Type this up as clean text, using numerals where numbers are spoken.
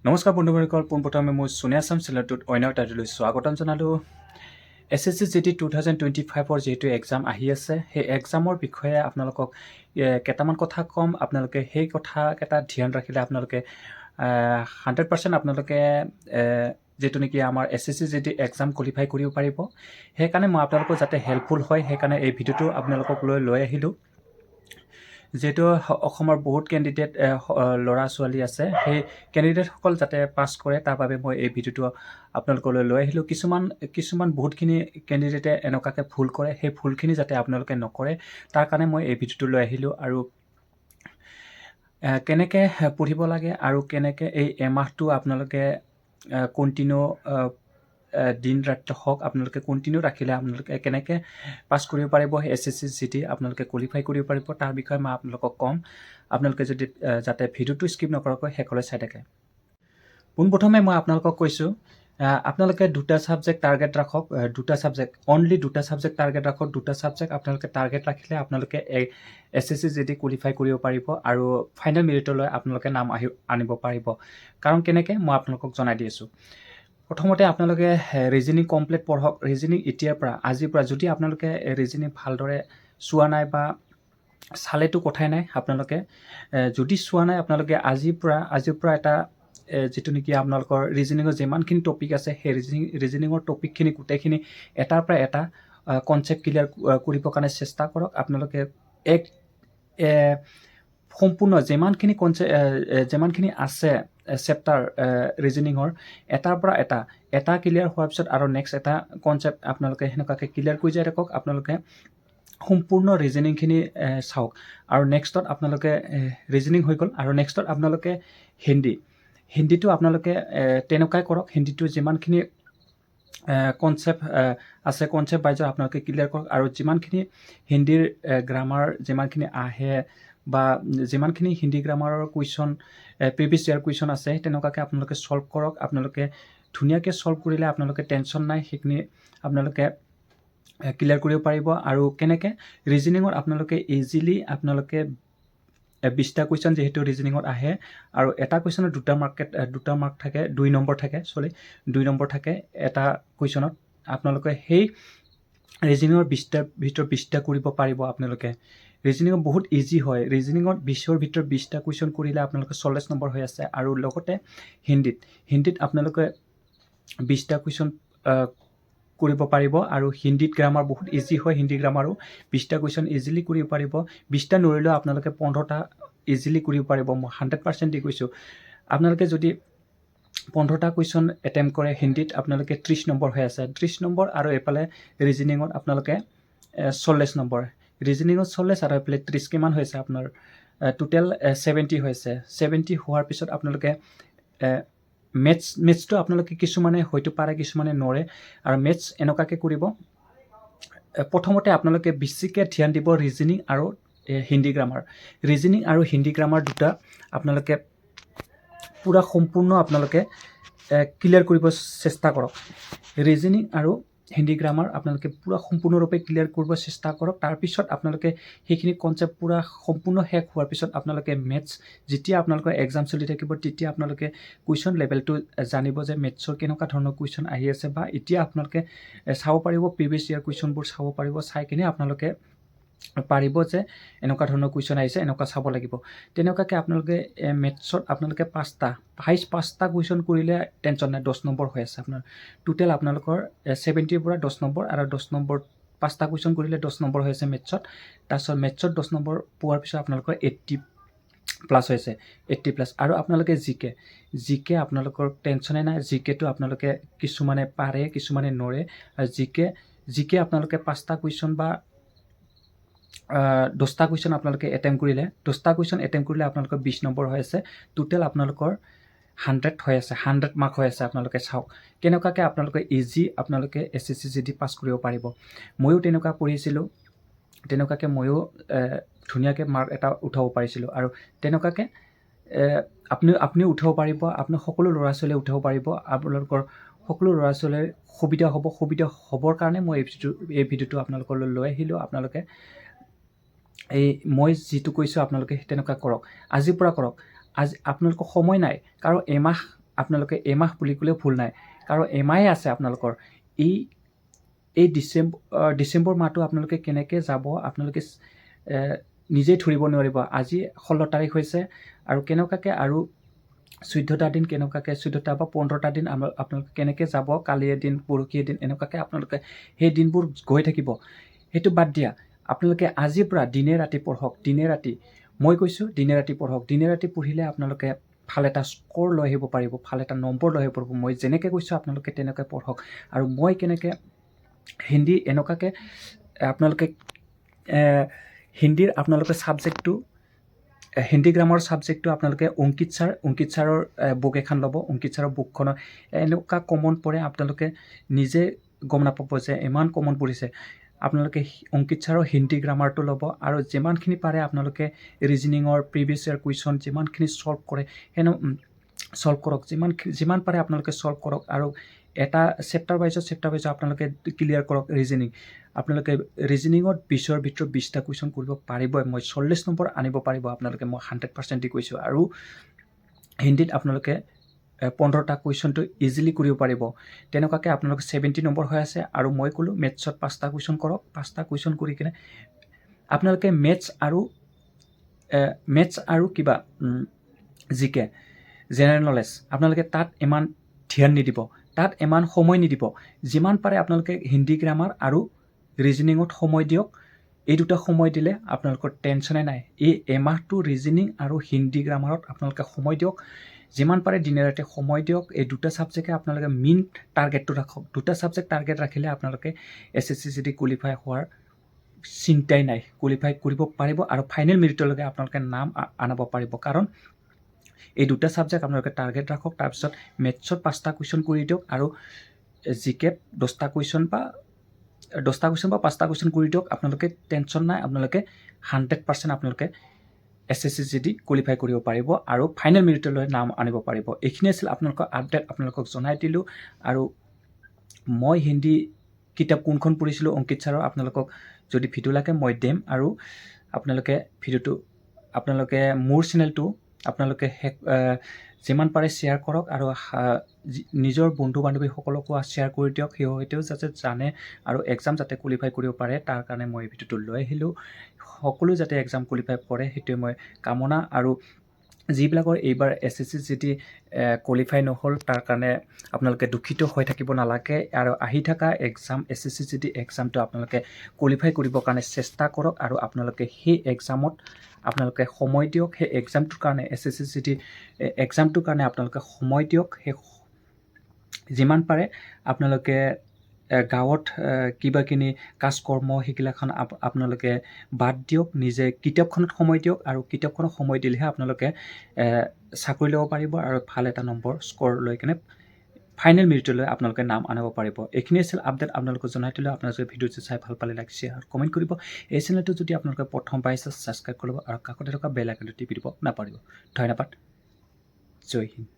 নমস্কাৰ বন্ধুসকল, পোনপ্ৰথমে মই সোনিয়া আছাম চেনেলটোত অন্য এটা ভিডিঅ'লৈ স্বাগতম জনালোঁ। SSC GD 2025 যিহেতু এক্সাম আহি আছে, সেই এক্সামৰ বিষয়ে আপোনালোকক কেইটামান কথা ক'ম। আপোনালোকে সেই কথাকেইটা ধ্যান ৰাখিলে আপোনালোকে 100% আপোনালোকে যিটো নেকি আমাৰ SSC GD এক্সাম কোৱালিফাই কৰিব পাৰিব। সেইকাৰণে মই আপোনালোকৰ যাতে হেল্পফুল হয়, সেইকাৰণে এই ভিডিঅ'টো আপোনালোকক লৈ আহিলোঁ। যিহেতু অসমৰ বহুত কেণ্ডিডেট ল'ৰা ছোৱালী আছে, সেই কেণ্ডিডেটসকল যাতে পাছ কৰে তাৰ বাবে মই এই ভিডিঅ'টো আপোনালোকলৈ লৈ আহিলোঁ। কিছুমান বহুতখিনি কেণ্ডিডেটে এনেকুৱাকৈ ভুল কৰে, সেই ভুলখিনি যাতে আপোনালোকে নকৰে তাৰ কাৰণে মই এই ভিডিঅ'টো লৈ আহিলোঁ। আৰু কেনেকৈ পঢ়িব লাগে আৰু কেনেকৈ এই এমাহটো আপোনালোকে কণ্টিনিউ দিন ৰাতি হওক আপোনালোকে কণ্টিনিউ ৰাখিলে আপোনালোকে কেনেকৈ পাছ কৰিব পাৰিব, SSC GD আপোনালোকে কোৱালিফাই কৰিব পাৰিব, তাৰ বিষয়ে মই আপোনালোকক ক'ম। আপোনালোকে যদি যাতে ভিডিঅ'টো স্কিপ নকৰাকৈ শেষলৈ চাই থাকে। পোনপ্ৰথমে মই আপোনালোকক কৈছোঁ, আপোনালোকে দুটা ছাবজেক্ট টাৰ্গেট ৰাখক। অনলি দুটা ছাবজেক্ট টাৰ্গেট ৰাখক। দুটা ছাবজেক্ট আপোনালোকে টাৰ্গেট ৰাখিলে আপোনালোকে SSC GD কোৱালিফাই কৰিব পাৰিব আৰু ফাইনেল মেৰিটলৈ আপোনালোকে নাম আনিব পাৰিব। কাৰণ কেনেকৈ মই আপোনালোকক জনাই দি আছোঁ। প্ৰথমতে আপোনালোকে ৰিজনিং কমপ্লিট পঢ়ক। ৰিজনিং এতিয়াৰ পৰা আজিৰ পৰা যদি আপোনালোকে ৰিজনিং ভালদৰে চোৱা নাই বা চালেতো কথাই নাই, আপোনালোকে যদি চোৱা নাই আপোনালোকে আজিৰ পৰা এটা যিটো নেকি আপোনালোকৰ ৰিজনিঙৰ যিমানখিনি টপিক আছে সেই ৰিজনিঙৰ টপিকখিনি গোটেইখিনি এটাৰ পৰা এটা কনচেপ্ট ক্লিয়াৰ কৰিবৰ কাৰণে চেষ্টা কৰক। আপোনালোকে সম্পূৰ্ণ যিমানখিনি আছে চেপ্টাৰ ৰিজনিঙৰ এটাৰ পৰা এটা ক্লিয়াৰ হোৱাৰ পিছত আৰু নেক্সট এটা কনচেপ্ট আপোনালোকে সেনেকুৱাকৈ ক্লিয়াৰ কৰি যাই থাকক। আপোনালোকে সম্পূৰ্ণ ৰিজনিংখিনি চাওক আৰু নেক্সটত আপোনালোকে ৰিজনিং হৈ গ'ল আৰু নেক্সটত আপোনালোকে হিন্দীটো আপোনালোকে তেনেকুৱাই কৰক। হিন্দীটো যিমানখিনি কনচেপ্ট আছে কনচেপ্ট ৱাইজৰ আপোনালোকে ক্লিয়াৰ কৰক আৰু যিমানখিনি হিন্দীৰ গ্ৰামাৰ যিমানখিনি আহে বা যিমানখিনি হিন্দী গ্ৰামাৰৰ কুৱেশ্যন প্ৰিভিয়াছ ইয়াৰ কুৱেশ্যন আছে তেনেকুৱাকৈ আপোনালোকে ছল্ভ কৰক। আপোনালোকে ধুনীয়াকৈ ছল্ভ কৰিলে আপোনালোকে টেনশ্যন নাই, সেইখিনি আপোনালোকে ক্লিয়াৰ কৰিব পাৰিব। আৰু কেনেকৈ ৰিজনিঙত আপোনালোকে ইজিলি আপোনালোকে 20টা কুৱেশ্যন যিহেতু ৰিজনিঙত আহে আৰু এটা কুৱেশ্যনত দুটা মাৰ্ক থাকে, 2 নম্বৰ থাকে এটা কুৱেশ্যনত। আপোনালোকে সেই ৰিজনিঙৰ 20টাৰ ভিতৰত 20টা কৰিব পাৰিব। আপোনালোকে ৰিজনিঙত বহুত ইজি হয়। ৰিজনিঙত 20ৰ ভিতৰত 20টা কুৱেশ্যন কৰিলে আপোনালোকে 40 নম্বৰ হৈ আছে। আৰু লগতে হিন্দীত আপোনালোকে 20টা কুৱেশ্যন কৰিব পাৰিব আৰু হিন্দীত গ্ৰামাৰ বহুত ইজি হয়। হিন্দী গ্ৰামাৰো 20টা কুৱেশ্যন ইজিলি কৰিব পাৰিব। 20টা নোৱাৰিলেও আপোনালোকে 15টা ইজিলি কৰিব পাৰিব। মই 100% দি কৈছোঁ। আপোনালোকে যদি 15টা কুৱেশ্যন এটেম্প কৰে হিন্দীত আপোনালোকে 30 নম্বৰ হৈ আছে। 30 নম্বৰ আৰু এইফালে ৰিজনিঙত আপোনালোকে 40 নম্বৰ। ৰিজনিঙত 40 আৰু এইফালে 30 কিমান হৈছে আপোনাৰ টোটেল 70 হৈছে। 70 হোৱাৰ পিছত আপোনালোকে মেথছটো আপোনালোকে কিছুমানে হয়তো পাৰে কিছুমানে নোৱাৰে। আৰু মেথছ এনেকুৱাকৈ কৰিব, প্ৰথমতে আপোনালোকে বেছিকৈ ধ্যান দিব ৰিজনিং আৰু হিন্দী গ্ৰামাৰ। ৰিজনিং আৰু হিন্দী গ্ৰামাৰ দুটা আপোনালোকে পূৰা সম্পূৰ্ণ আপোনালোকে ক্লিয়াৰ কৰিব চেষ্টা কৰক। ৰিজনিং আৰু হিন্দী গ্ৰামাৰ আপোনালোকে পূৰা সম্পূৰ্ণৰূপে ক্লিয়াৰ কৰিব চেষ্টা কৰক। তাৰপিছত আপোনালোকে সেইখিনি কনচেপ্ট পূৰা সম্পূৰ্ণ শেষ হোৱাৰ পিছত আপোনালোকে মেথছ যেতিয়া আপোনালোকৰ এক্সাম চলি থাকিব তেতিয়া আপোনালোকে কুৱেশ্যন লেভেলটো জানিব যে মেথছৰ কেনেকুৱা ধৰণৰ কুৱেশ্যন আহি আছে। বা এতিয়া আপোনালোকে চাব পাৰিব প্ৰিভিয়াছ ইয়াৰ কুৱেশ্যনবোৰ চাব পাৰিব। চাই কিনে আপোনালোকে পাৰিব যে এনেকুৱা ধৰণৰ কুৱেশ্যন আহিছে, এনেকুৱা চাব লাগিব। তেনেকুৱাকৈ আপোনালোকে মেথছত আপোনালোকে 5টা কুৱেশ্যন কৰিলে টেনশ্যন নাই, 10 নম্বৰ হৈ আছে আপোনাৰ। টোটেল আপোনালোকৰ 70ৰ পৰা 10 নম্বৰ আৰু 10 নম্বৰ 5টা কুৱেশ্যন কৰিলে 10 নম্বৰ হৈ আছে মেথছত। তাৰপিছত মেথছত 10 নম্বৰ পোৱাৰ পিছত আপোনালোকৰ 80+ হৈছে, 80+। আৰু আপোনালোকে জিকে আপোনালোকৰ টেনশ্যনে নাই। জিকেটো আপোনালোকে কিছুমানে পাৰে কিছুমানে নোৱাৰে। আৰু জিকে আপোনালোকে 5টা কুৱেশ্যন বা 10টা কুৱেশ্যন আপোনালোকে এটেম্প কৰিলে 10টা কুৱেশ্যন এটেম্প কৰিলে আপোনালোকৰ 20 নম্বৰ হৈ আছে। টোটেল আপোনালোকৰ 100 হৈ আছে, 100 মাৰ্ক হৈ আছে। আপোনালোকে চাওক কেনেকুৱাকৈ আপোনালোকে ইজি আপোনালোকে SSC GD পাছ কৰিব পাৰিব। ময়ো তেনেকুৱা পঢ়িছিলোঁ, তেনেকুৱাকৈ ময়ো ধুনীয়াকৈ মাৰ্ক এটা উঠাব পাৰিছিলোঁ। আৰু তেনেকুৱাকৈ আপুনিও উঠাব পাৰিব। আপুনি সকলো ল'ৰা ছোৱালীয়ে উঠাব পাৰিব। আপোনালোকৰ সকলো ল'ৰা ছোৱালীৰ সুবিধা হ'বৰ কাৰণে মই এই ভিডিঅ'টো আপোনালোকলৈ লৈ আহিলোঁ। আপোনালোকে মই যিটো কৈছোঁ আপোনালোকে তেনেকুৱা কৰক, আজিৰ পৰা কৰক। আজি আপোনালোকৰ সময় নাই, কাৰণ আপোনালোকে এমাহ বুলি ক'লেও ভুল নাই, কাৰণ এমাহে আছে আপোনালোকৰ। এই ডিচেম্বৰ মাহটো আপোনালোকে কেনেকৈ যাব আপোনালোকে নিজেই ধৰিব নোৱাৰিব। আজি 16 তাৰিখ হৈছে আৰু কেনেকুৱাকৈ আৰু 14টা দিন কেনেকুৱাকৈ 14টা বা 15টা দিন আপোনালোকে কেনেকৈ যাব, কালি এদিন পৰহি এদিন এনেকুৱাকৈ আপোনালোকে সেই দিনবোৰ গৈ থাকিব। সেইটো বাদ দিয়া, আপোনালোকে আজিৰ পৰা দিনে ৰাতি পঢ়ক, দিনে ৰাতি। মই কৈছোঁ দিনে ৰাতি পঢ়ক। দিনে ৰাতি পঢ়িলে আপোনালোকে ভাল এটা স্ক'ৰ লৈ আহিব পাৰিব, ভাল এটা নম্বৰ লৈ আহিব পাৰিব। মই যেনেকৈ কৈছোঁ আপোনালোকে তেনেকৈ পঢ়ক। আৰু মই কেনেকৈ হিন্দী এনেকুৱাকৈ আপোনালোকে হিন্দীৰ আপোনালোকে ছাবজেক্টটো হিন্দী গ্ৰামাৰ ছাবজেক্টটো আপোনালোকে অংকিত ছাৰৰ বুক এখন ল'ব। অংকিত ছাৰৰ বুকখনৰ এনেকুৱা কমন পৰে আপোনালোকে নিজে গম নাপাব যে ইমান কমন পৰিছে। আপোনালোকে অংকিত ছাৰৰ হিন্দী গ্ৰামাৰটো ল'ব আৰু যিমানখিনি পাৰে আপোনালোকে ৰিজনিঙৰ প্ৰিভিয়াছ ইয়াৰ কুৱেশ্যন যিমানখিনি ছল্ভ কৰে ছল্ভ কৰক, যিমান পাৰে আপোনালোকে ছল্ভ কৰক। আৰু এটা চেপ্টাৰ ৱাইজত আপোনালোকে ক্লিয়াৰ কৰক ৰিজনিং। আপোনালোকে ৰিজনিঙত 20ৰ ভিতৰত 20টা কুৱেশ্যন কৰিব পাৰিবই। মই 40 নম্বৰ আনিব পাৰিব আপোনালোকে, মই 100% দি কৈছোঁ। আৰু হিন্দীত আপোনালোকে 15টা কুৱেশ্যনটো ইজিলি কৰিব পাৰিব। তেনেকুৱাকৈ আপোনালোকে 70 নম্বৰ হৈ আছে। আৰু মই ক'লোঁ মেথছত 5টা কুৱেশ্যন কৰক। 5টা কুৱেশ্যন কৰি কিনে আপোনালোকে মেথছ আৰু কিবা জিকে জেনেৰেল নলেজ আপোনালোকে তাত ইমান ধ্যান নিদিব, তাত ইমান সময় নিদিব। যিমান পাৰে আপোনালোকে হিন্দী গ্ৰামাৰ আৰু ৰিজনিঙত সময় দিয়ক। এই দুটা সময় দিলে আপোনালোকৰ টেনশ্যনে নাই। এই এমাহটো ৰিজনিং আৰু হিন্দী গ্ৰামাৰত আপোনালোকে সময় দিয়ক। যিমান পাৰে দিনে ৰাতি সময় দিয়ক। এই দুটা ছাবজেক্টে আপোনালোকে মেইন টাৰ্গেটটো ৰাখক। দুটা ছাবজেক্ট টাৰ্গেট ৰাখিলে আপোনালোকে SSC কোৱালিফাই হোৱাৰ চিন্তাই নাই, কোৱালিফাই কৰিব পাৰিব আৰু ফাইনেল মেৰিটলৈকে আপোনালোকে নাম আনাব পাৰিব। কাৰণ এই দুটা ছাবজেক্ট আপোনালোকে টাৰ্গেট ৰাখক। তাৰপিছত মেথছত 5টা কুৱেশ্যন কৰি দিয়ক আৰু জিকেত 10টা কুৱেশ্যন বা 5টা কুৱেশ্যন কৰি দিয়ক। আপোনালোকে টেনশ্যন নাই, আপোনালোকে 100% আপোনালোকে SSC কোৱালিফাই কৰিব পাৰিব আৰু ফাইনেল মেৰিটলৈ নাম আনিব পাৰিব। এইখিনি আছিল আপোনালোকৰ আপডেট, আপোনালোকক জনাই দিলোঁ। আৰু মই হিন্দী কিতাপ কোনখন পঢ়িছিলোঁ অংকিত ছাৰৰ, আপোনালোকক যদি ভিডিঅ' লাগে মই দিম। আৰু আপোনালোকে মোৰ চেনেলটো আপোনালোকে যিমান পাৰে শ্বেয়াৰ কৰক আৰু নিজৰ বন্ধু বান্ধৱীসকলকো শ্বেয়াৰ কৰি দিয়ক। সিহঁতেও যাতে জানে আৰু এক্সাম যাতে কোৱালিফাই কৰিব পাৰে, তাৰ কাৰণে মই ভিডিঅ'টো লৈ আহিলোঁ। সকলো যাতে এক্সাম কোৱালিফাই কৰে সেইটোৱে মই কামনা। আৰু যিবিলাকৰ এইবাৰ SSC কোৱালিফাই নহ'ল তাৰ কাৰণে আপোনালোকে দুখিত হৈ থাকিব নালাগে। আৰু আহি থকা এক্সাম SSC এক্সামটো আপোনালোকে কোৱালিফাই কৰিবৰ কাৰণে চেষ্টা কৰক। আৰু আপোনালোকে সেই এক্সামত আপোনালোকে সময় দিয়ক। সেই এক্সামটোৰ কাৰণে SSC এক্সামটোৰ কাৰণে আপোনালোকে সময় দিয়ক। সেই যিমান পাৰে আপোনালোকে গাঁৱত কিবাকিনি কাজ কৰ্ম সেইগিলাখন আপোনালোকে বাদ দিয়ক, নিজে কিতাপখনত সময় দিয়ক। আৰু কিতাপখনত সময় দিলেহে আপোনালোকে চাকৰি ল'ব পাৰিব আৰু ভাল এটা নম্বৰ স্ক'ৰ লৈ কিনে ফাইনেল মেৰিটলৈ আপোনালোকে নাম আনিব পাৰিব। এইখিনি আছিল আপডেট, আপোনালোকক জনাই দিলোঁ। আপোনালোকে ভিডিঅ'টো চাই ভাল পালে লাইক শ্বেয়াৰ আৰু কমেণ্ট কৰিব। এই চেনেলটো যদি আপোনালোকে প্ৰথম পাইছে ছাবস্ক্ৰাইব কৰিব আৰু কাষতে থকা বেল আইকনটো টিপি দিব নাপাহৰিব। ধন্যবাদ। জয় হিন্দ।